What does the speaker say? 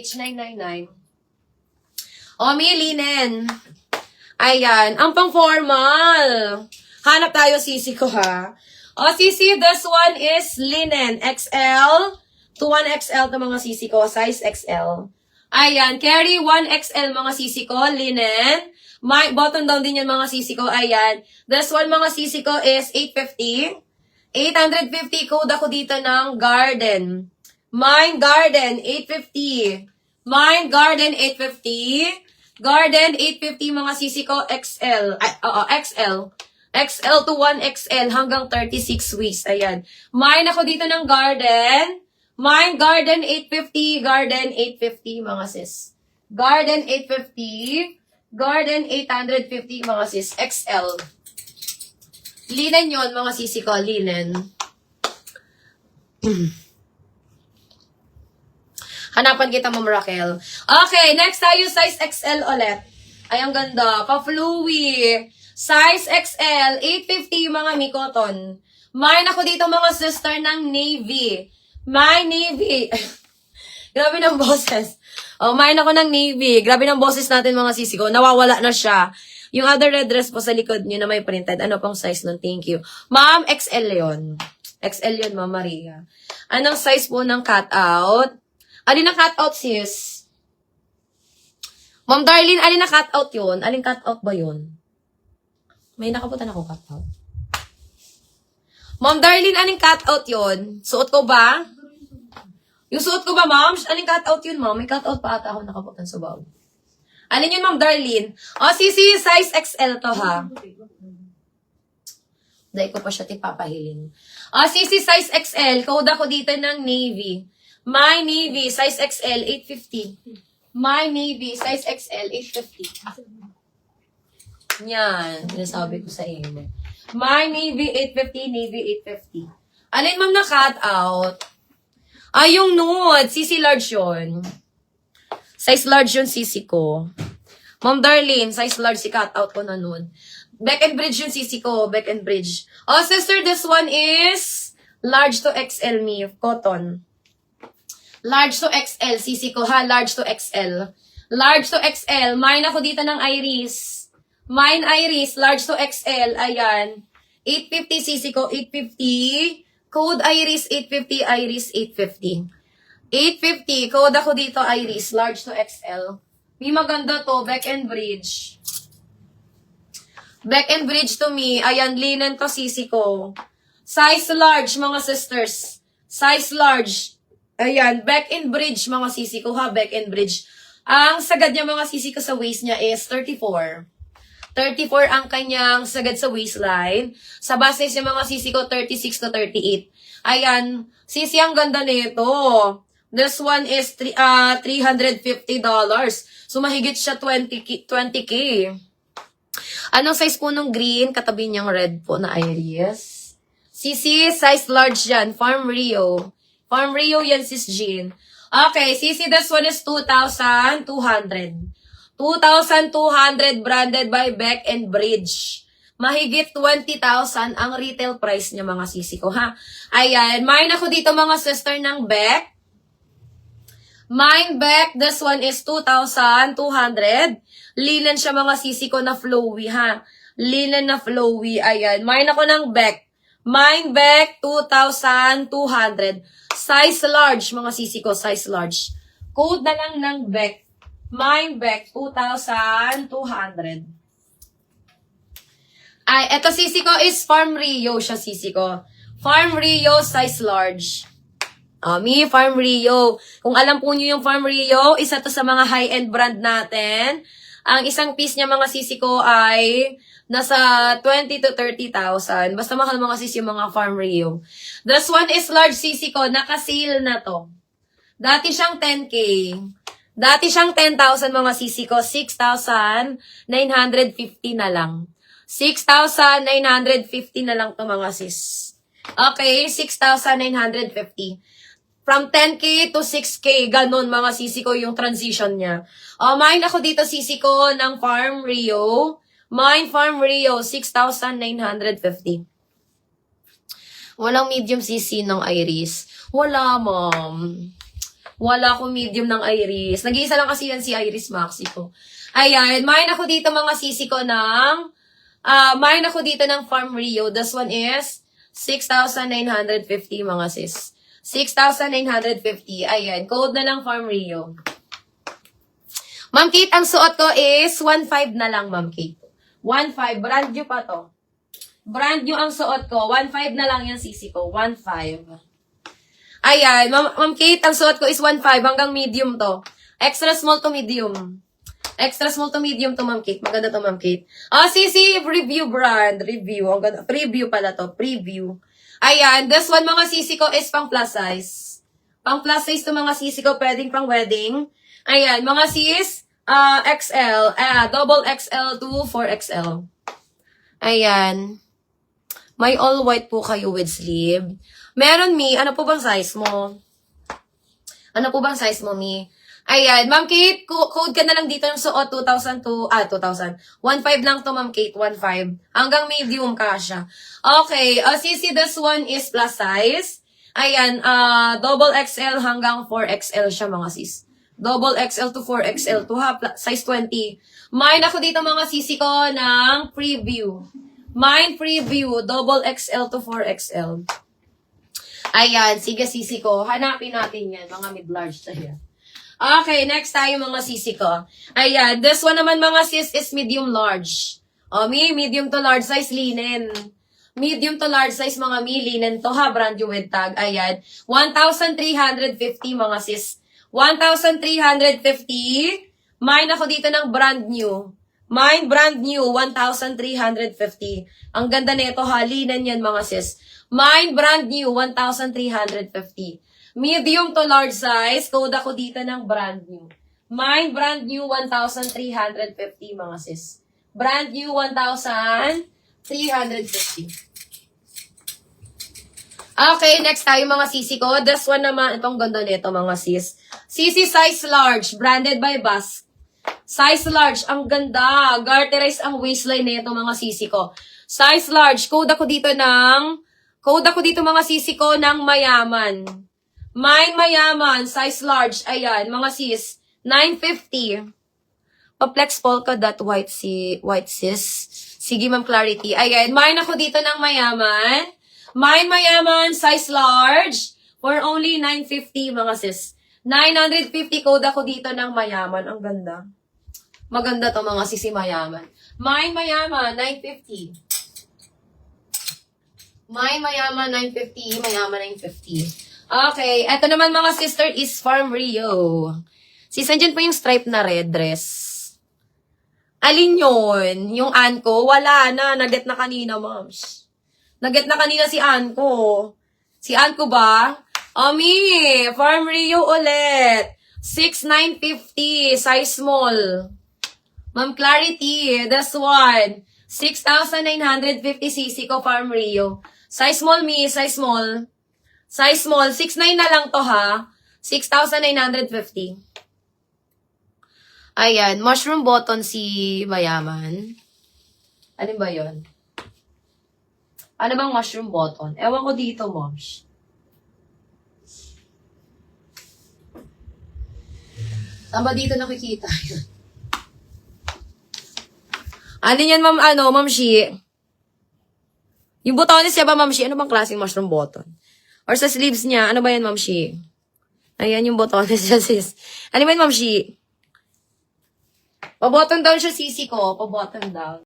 999. O, may linen. Ayan. Ang pang-formal. Hanap tayo, sisi ko, ha? O, sisi, this one is linen. XL to 1XL to mga sisi ko. Size XL. Ayan. Carry 1XL mga sisi ko. Linen. My button down din yan mga sisi ko. Ayan. This one mga sisi ko is 850. 850 code ako dito ng Garden. Mine Garden 850. Mine Garden 850. Garden 850 mga sisi ko XL. XL. XL to 1XL hanggang 36 weeks. Ayan. Mine ako dito ng Garden. Mine Garden 850. Garden 850 mga sis. Garden 850. Garden 850 mga sis. XL. Linen yun, mga sisi ko. Linen. Hanapan kita, Ma'am Raquel. Okay, next tayo, size XL ulit. Ay, ang ganda. Pa-fluey. Size XL, 850 mga mikoton. Mine ako dito, mga sister ng Navy. My Navy. Grabe ng boses. Oh, mine ako ng Navy. Grabe ng boses natin, mga sisi ko. Nawawala na siya. Yung other red dress po sa likod nyo na may printed. Ano pong size nun? Thank you. Ma'am, XL yun. XL yun, Ma'am Maria. Anong size po ng cutout? Alin na cutout, sis? Ma'am Darlene, alin na cutout yun? Alin cutout ba yun? May nakabutan ako cutout. Ma'am Darlene, alin cutout yun? Suot ko ba? Yung suot ko ba, ma'am? Alin cutout yun, ma'am? May cutout pa ata ako nakabutan sa bag. Alin yun, Ma'am Darlene? O, sisi, size XL to, ha? Dahil ko pa siya tipapahiling. O, sisi, size XL. Code ako dito ng Navy. My Navy, size XL, 850. My Navy, size XL, 850. Yan. Sinasabi ko sa iyo. My Navy, 850. Navy, 850. Alin, ma'am, na cut out? Ay, yung nude. Sisi large yun. Size large yun, sisi ko. Ma'am Darlene, size large si cut out ko na nun. Back and bridge yun, sisi ko. Back and bridge. Oh, sister, this one is large to XL me. Cotton. Large to XL, sisi ko ha. Large to XL. Large to XL. Mine ako dito ng Iris. Mine Iris, large to XL. Ayan. 850, sisi ko. 850. Code Iris, 850. Iris, 850. 850. Code ako dito, Iris. Large to XL. May maganda to. Back and bridge. Back and bridge to me. Ayan, linen to, sisi ko. Size large, mga sisters. Size large. Ayan, back and bridge, mga sisi ko ha. Back and bridge. Ang sagad niya, mga sisi ko, sa waist niya is 34. 34 ang kanyang sagad sa waistline. Sa base niya, mga sisi ko, 36 to 38. Ayan, sisi, ang ganda nito. This one is $350. So, mahigit siya 20K. Anong size po nung green? Katabi niyang red po na Iris. Sisi, size large yan. Farm Rio. Farm Rio yan, sis Jean. Okay, sisi, this one is 2,200. 2,200 branded by Beck and Bridge. Mahigit 20,000 ang retail price niya, mga sisi ko, ha? Ayan, mine ako dito, mga sister ng Beck. Mine Beck, this one is 2,200. Linen siya, mga sisi ko, na flowy, ha? Linen na flowy, ayan. Mine ako ng Beck. Mine Beck, 2,200. Size large, mga sisi ko, size large. Code na lang ng Beck. Mine Beck, 2,200. Ay, eto sisi ko is Farm Rio siya, sisi ko. Farm Rio, size large. Farm Rio. Kung alam po nyo yung Farm Rio, isa to sa mga high-end brand natin. Ang isang piece niya, mga sisi ko, ay nasa 20 to 30,000. Basta mahal, mga sisi, yung mga Farm Rio. This one is large, sisi ko. Naka-sale na to. Dati siyang 10K. Dati siyang 10,000, mga sisi ko. 6,950 na lang. 6,950 na lang to, mga sis. Okay, 6,950. From 10K to 6K, ganun, mga sisi ko, yung transition niya. Mine ako dito, sisi ko, ng Farm Rio. Mine Farm Rio, 6,950. Walang medium sisi ng Iris. Wala, ma'am. Wala akong medium ng Iris. Nag-iisa lang kasi yan si Iris Maxi ko. Ayan, main ako dito mga sisi ko ng, main ako dito ng Farm Rio. This one is 6,950 mga sis. 6,950. Ayan, code na lang Farm Rio. Ma'am Kate, ang suot ko is 1.5 na lang, Ma'am Kate. 1.5. Brand new pa to. Brand new ang suot ko. 1.5 na lang yung sisi ko. 1.5. Ayan, Ma'am Kate, ang suot ko is 1.5 hanggang medium to. Extra small to medium. Extra small to medium to, Ma'am Kate. Maganda to, Ma'am Kate. Sisi, review brand. Review. Ang ganda. Preview pala to. Preview. Ayan, this one mga sisi ko is pang plus size. Pang plus size to mga sisi ko. Pwedeng pang wedding. Ayan, mga sis, XL, double XL to 4XL. Ayan. May all white po kayo with sleeve. Meron, Mi. Ano po bang size mo? Ano po bang size mo, Mi? Ayan, Ma'am Kate, code ka na lang dito ng suot, 2,000 to, 2,000. 1.5 lang to, Ma'am Kate, 1.5. Hanggang medium ka siya. Okay, sisi, this one is plus size. Ayan, double XL hanggang 4XL siya, mga sis. Double XL to 4XL to size 20. Mine ako dito mga sisi ko ng preview. Mine preview, double XL to 4XL. Ayan, sige sisi ko. Hanapin natin yan, mga mid-large na yan. Okay, next tayo mga sisi ko. Ayan, this one naman mga sis is medium-large. Medium to large size linen. Medium to large size mga linen to ha, brand new with tag. Ayan, 1,350 mga sis. 1,350. Mine ako dito ng brand new. Mine brand new, 1,350. Ang ganda nito ha, linen yan mga sis. Mine brand new, 1,350. Medium to large size, code ako dito ng brand new. Mine brand new, 1,350 mga sis. Brand new, 1,350. Okay, next tayo mga sisi ko. This one naman, itong ganda nito mga sis. Sisi size large, branded by Bask. Size large, ang ganda. Garterize ang waistline nito mga sisi ko. Size large, code ako dito mga sisi ko ng mayaman. Mine mayaman, size large, ayan, mga sis, 950. Pa-flex polka dot white sis. Sige, Ma'am Clarity. Ayan, mine ako dito ng mayaman. Mine mayaman, size large, for only 950 mga sis. 950 code ako dito ng mayaman. Ang ganda. Maganda to mga sisi mayaman. Mine mayaman, 950. Mine mayaman, 950. Mayaman, 950. Okay, eto naman mga sister is Farm Rio. Sis, andyan po yung stripe na red dress. Alin yun? Yung Anko? Wala na. Nag-get na kanina, moms. Nag-get na kanina si Anko. Si Anko ba? Omi, Farm Rio ulit. 6,950, size small. Ma'am Clarity, this one. 6,950cc ko, Farm Rio. Size small, Mi, size small. Size small, 6,900 na lang to ha. 6,950. Ayan, mushroom button si mayaman. Ano ba yon? Ano bang mushroom button? Ewan ko dito, moms. Saan ba dito nakikita yun? Ano yan, Ma'am Shi? Yung butones niya ba, Ma'am Shi? Ano bang klaseng mushroom button? Or sa sleeves niya, ano ba yan, Ma'am Shi? Ayan yung butones niya, sis. Ano ba yan, Ma'am Shi? Pa-button down siya, sisi ko. Pa-button down.